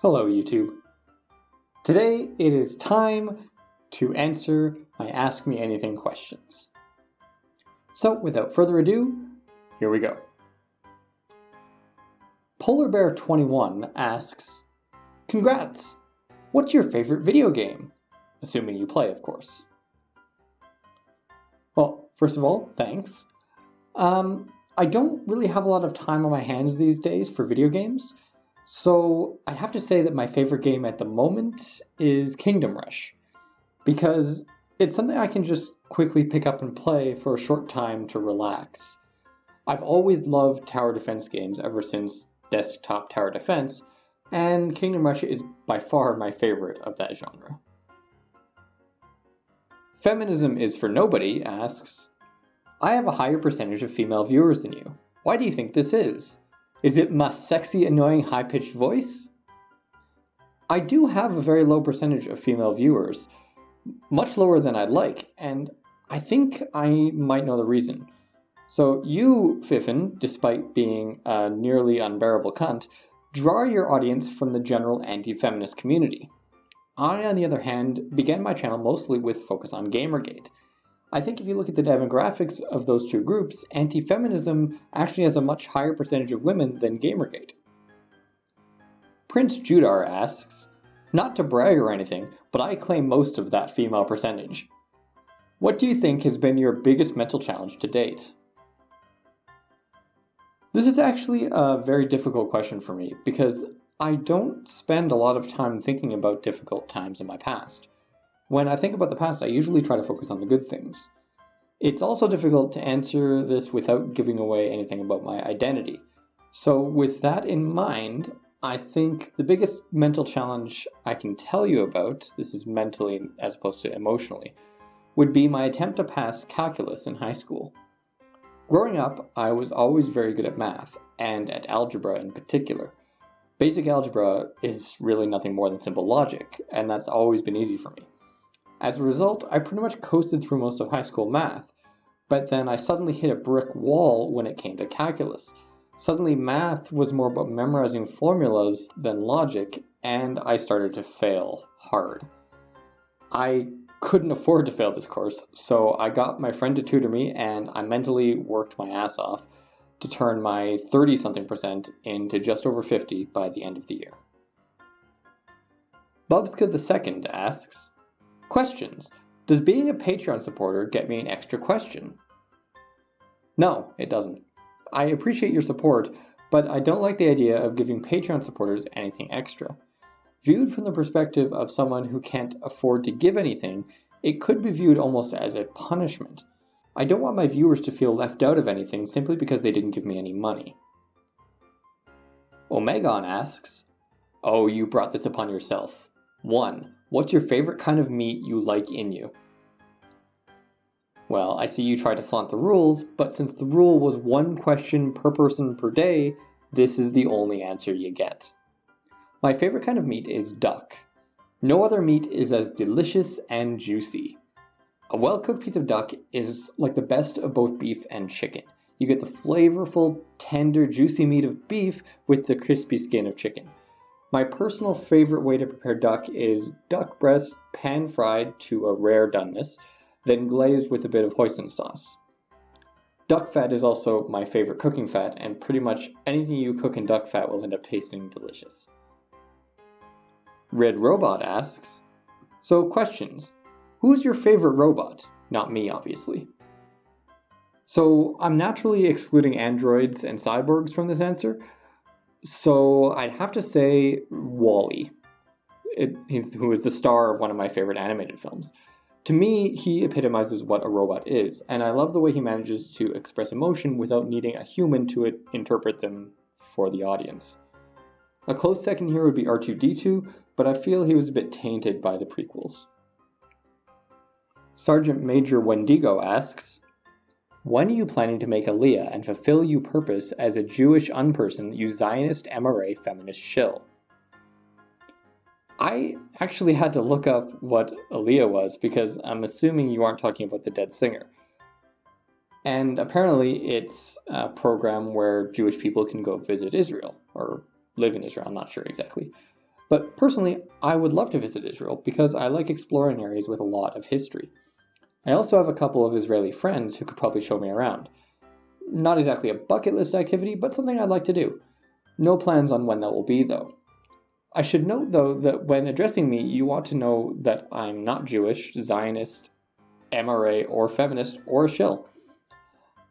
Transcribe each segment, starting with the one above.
Hello YouTube. Today it is time to answer my Ask Me Anything questions. So without further ado, here we go. Polar Bear 21 asks, "Congrats! What's your favorite video game?" Assuming you play, of course. Well, first of all, thanks. I don't really have a lot of time on my hands these days for video games. So I have to say that my favorite game at the moment is Kingdom Rush, because it's something I can just quickly pick up and play for a short time to relax. I've always loved tower defense games ever since desktop tower defense, and Kingdom Rush is by far my favorite of that genre. Feminism is for Nobody asks, "I have a higher percentage of female viewers than you. Why do you think this is? Is it my sexy, annoying, high-pitched voice?" I do have a very low percentage of female viewers, much lower than I'd like, and I think I might know the reason. So you, Fiffin, despite being a nearly unbearable cunt, draw your audience from the general anti-feminist community. I, on the other hand, began my channel mostly with focus on Gamergate. I think if you look at the demographics of those two groups, anti-feminism actually has a much higher percentage of women than Gamergate. Prince Judar asks, "Not to brag or anything, but I claim most of that female percentage. What do you think has been your biggest mental challenge to date?" This is actually a very difficult question for me because I don't spend a lot of time thinking about difficult times in my past. When I think about the past, I usually try to focus on the good things. It's also difficult to answer this without giving away anything about my identity. So with that in mind, I think the biggest mental challenge I can tell you about, this is mentally as opposed to emotionally, would be my attempt to pass calculus in high school. Growing up, I was always very good at math, and at algebra in particular. Basic algebra is really nothing more than simple logic, and that's always been easy for me. As a result, I pretty much coasted through most of high school math, but then I suddenly hit a brick wall when it came to calculus. Suddenly math was more about memorizing formulas than logic, and I started to fail hard. I couldn't afford to fail this course, so I got my friend to tutor me, and I mentally worked my ass off to turn my 30-something% into just over 50 by the end of the year. Bubska II asks, "Questions. Does being a Patreon supporter get me an extra question?" No, it doesn't. I appreciate your support, but I don't like the idea of giving Patreon supporters anything extra. Viewed from the perspective of someone who can't afford to give anything, it could be viewed almost as a punishment. I don't want my viewers to feel left out of anything simply because they didn't give me any money. Omegon asks, "Oh, you brought this upon yourself. 1. What's your favorite kind of meat you like in you?" Well, I see you tried to flaunt the rules, but since the rule was 1 question per person per day, this is the only answer you get. My favorite kind of meat is duck. No other meat is as delicious and juicy. A well-cooked piece of duck is like the best of both beef and chicken. You get the flavorful, tender, juicy meat of beef with the crispy skin of chicken. My personal favorite way to prepare duck is duck breast pan-fried to a rare doneness, then glazed with a bit of hoisin sauce. Duck fat is also my favorite cooking fat, and pretty much anything you cook in duck fat will end up tasting delicious. Red Robot asks, "So questions. Who's your favorite robot?" Not me, obviously. So I'm naturally excluding androids and cyborgs from this answer, so I'd have to say Wall-E, who is the star of one of my favorite animated films. To me, he epitomizes what a robot is, and I love the way he manages to express emotion without needing a human to interpret them for the audience. A close second here would be R2-D2, but I feel he was a bit tainted by the prequels. Sergeant Major Wendigo asks, "When are you planning to make aliyah and fulfill your purpose as a Jewish unperson, you Zionist MRA feminist shill?" I actually had to look up what aliyah was because I'm assuming you aren't talking about the dead singer. And apparently it's a program where Jewish people can go visit Israel, or live in Israel, I'm not sure exactly. But personally, I would love to visit Israel because I like exploring areas with a lot of history. I also have a couple of Israeli friends who could probably show me around. Not exactly a bucket list activity, but something I'd like to do. No plans on when that will be, though. I should note, though, that when addressing me, you want to know that I'm not Jewish, Zionist, MRA, or feminist, or a shill.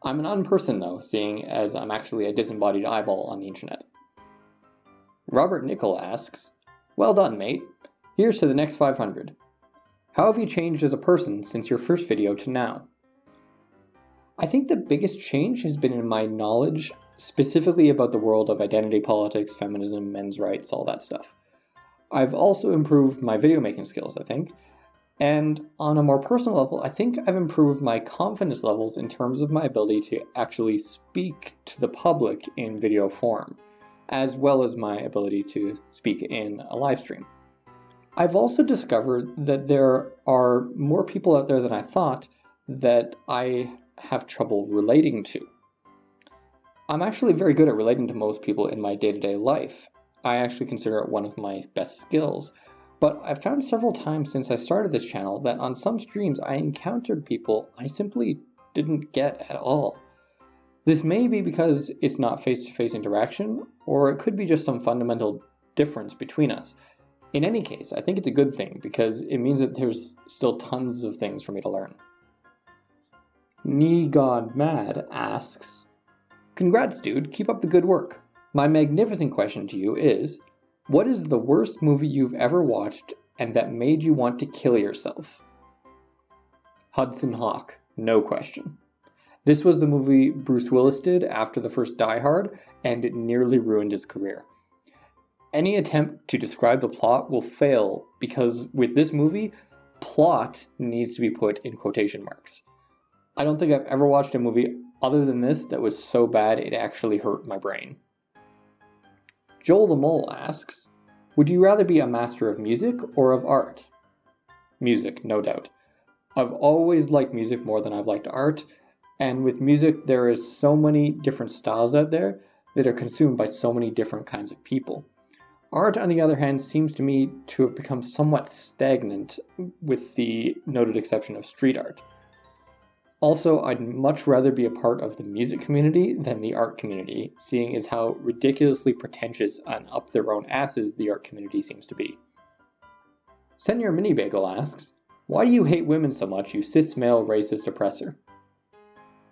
I'm an unperson, though, seeing as I'm actually a disembodied eyeball on the internet. Robert Nickel asks, "Well done, mate. Here's to the next 500. How have you changed as a person since your first video to now?" I think the biggest change has been in my knowledge, specifically about the world of identity politics, feminism, men's rights, all that stuff. I've also improved my video making skills, I think, and on a more personal level, I think I've improved my confidence levels in terms of my ability to actually speak to the public in video form, as well as my ability to speak in a live stream. I've also discovered that there are more people out there than I thought that I have trouble relating to. I'm actually very good at relating to most people in my day-to-day life. I actually consider it one of my best skills. But I've found several times since I started this channel that on some streams I encountered people I simply didn't get at all. This may be because it's not face-to-face interaction, or it could be just some fundamental difference between us. In any case, I think it's a good thing because it means that there's still tons of things for me to learn. KneeGodMad asks, "Congrats, dude, keep up the good work. My magnificent question to you is, what is the worst movie you've ever watched and that made you want to kill yourself?" Hudson Hawk, no question. This was the movie Bruce Willis did after the first Die Hard, and it nearly ruined his career. Any attempt to describe the plot will fail because with this movie, plot needs to be put in quotation marks. I don't think I've ever watched a movie other than this that was so bad it actually hurt my brain. Joel the Mole asks, "Would you rather be a master of music or of art?" Music, no doubt. I've always liked music more than I've liked art, and with music there is so many different styles out there that are consumed by so many different kinds of people. Art, on the other hand, seems to me to have become somewhat stagnant, with the noted exception of street art. Also, I'd much rather be a part of the music community than the art community, seeing as how ridiculously pretentious and up their own asses the art community seems to be. Senor Mini Bagel asks, "Why do you hate women so much, you cis male racist oppressor?"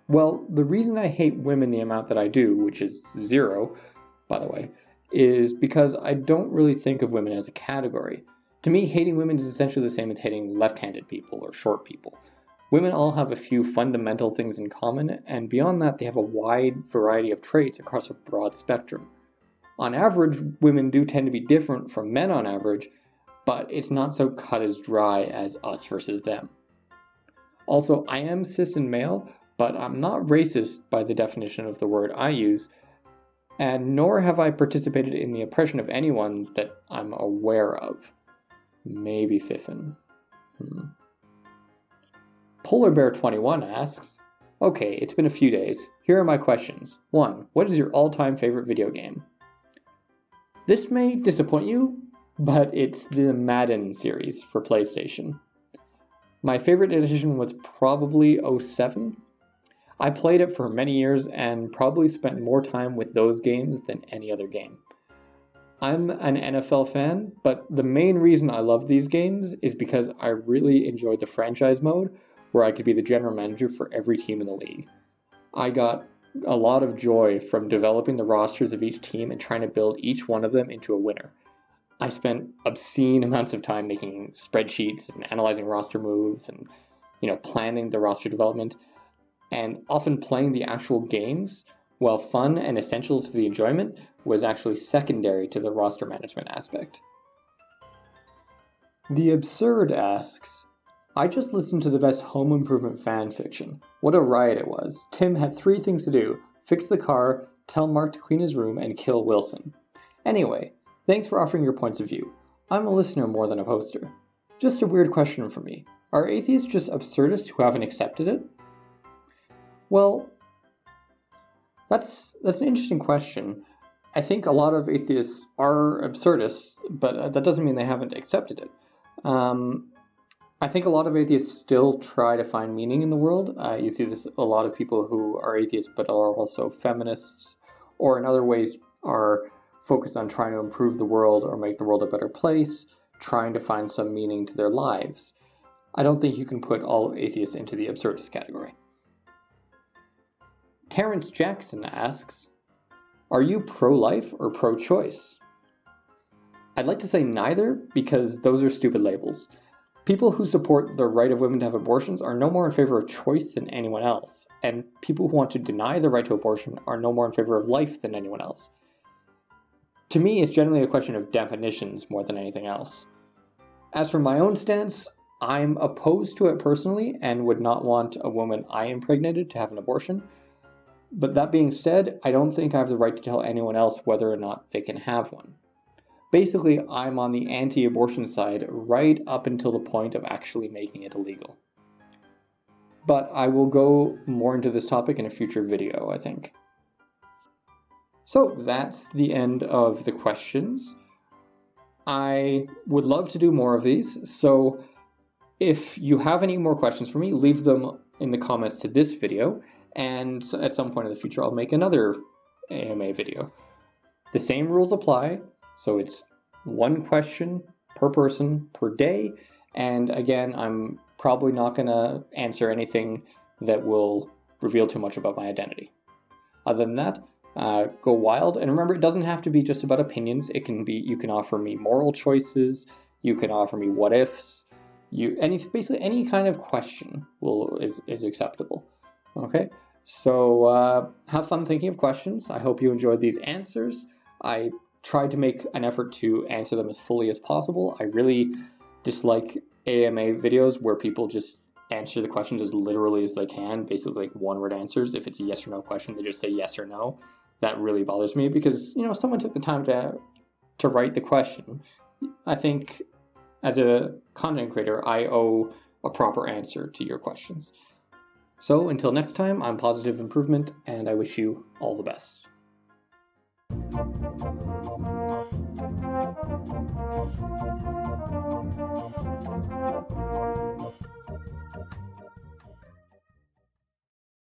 Well, the reason I hate women the amount that I do, which is 0, by the way, is because I don't really think of women as a category. To me, hating women is essentially the same as hating left-handed people or short people. Women all have a few fundamental things in common, and beyond that they have a wide variety of traits across a broad spectrum. On average, women do tend to be different from men on average, but it's not so cut as dry as us versus them. Also, I am cis and male, but I'm not racist by the definition of the word I use, and nor have I participated in the oppression of anyone that I'm aware of. Maybe Fiffin. Polar Bear 21 asks, "Okay, it's been a few days. Here are my questions. 1. What is your all-time favorite video game?" This may disappoint you, but it's the Madden series for PlayStation. My favorite edition was probably 07. I played it for many years and probably spent more time with those games than any other game. I'm an NFL fan, but the main reason I love these games is because I really enjoyed the franchise mode, where I could be the general manager for every team in the league. I got a lot of joy from developing the rosters of each team and trying to build each one of them into a winner. I spent obscene amounts of time making spreadsheets and analyzing roster moves and, planning the roster development, and often playing the actual games, while fun and essential to the enjoyment, was actually secondary to the roster management aspect. The Absurd asks, "I just listened to the best home improvement fan fiction. What a riot it was. Tim had 3 things to do: fix the car, tell Mark to clean his room, and kill Wilson. Anyway, thanks for offering your points of view. I'm a listener more than a poster. Just a weird question for me. Are atheists just absurdists who haven't accepted it?" Well, that's an interesting question. I think a lot of atheists are absurdists, but that doesn't mean they haven't accepted it. I think a lot of atheists still try to find meaning in the world. You see this a lot of people who are atheists but are also feminists, or in other ways are focused on trying to improve the world or make the world a better place, trying to find some meaning to their lives. I don't think you can put all atheists into the absurdist category. Terrence Jackson asks, are you pro-life or pro-choice? I'd like to say neither, because those are stupid labels. People who support the right of women to have abortions are no more in favor of choice than anyone else, and people who want to deny the right to abortion are no more in favor of life than anyone else. To me, it's generally a question of definitions more than anything else. As for my own stance, I'm opposed to it personally and would not want a woman I impregnated to have an abortion. But that being said, I don't think I have the right to tell anyone else whether or not they can have one. Basically, I'm on the anti-abortion side right up until the point of actually making it illegal. But I will go more into this topic in a future video, I think. So that's the end of the questions. I would love to do more of these, so if you have any more questions for me, leave them in the comments to this video, and at some point in the future I'll make another AMA video. The same rules apply, so it's one question per person per day, and again, I'm probably not going to answer anything that will reveal too much about my identity. Other than that, go wild, and remember, it doesn't have to be just about opinions. It can be, you can offer me moral choices, you can offer me what ifs, basically any kind of question is acceptable. Okay, so have fun thinking of questions. I hope you enjoyed these answers. I tried to make an effort to answer them as fully as possible. I really dislike AMA videos where people just answer the questions as literally as they can, basically like one-word answers. If it's a yes or no question, they just say yes or no. That really bothers me because, someone took the time to write the question. I think as a content creator, I owe a proper answer to your questions. So until next time, I'm Positive Improvement, and I wish you all the best.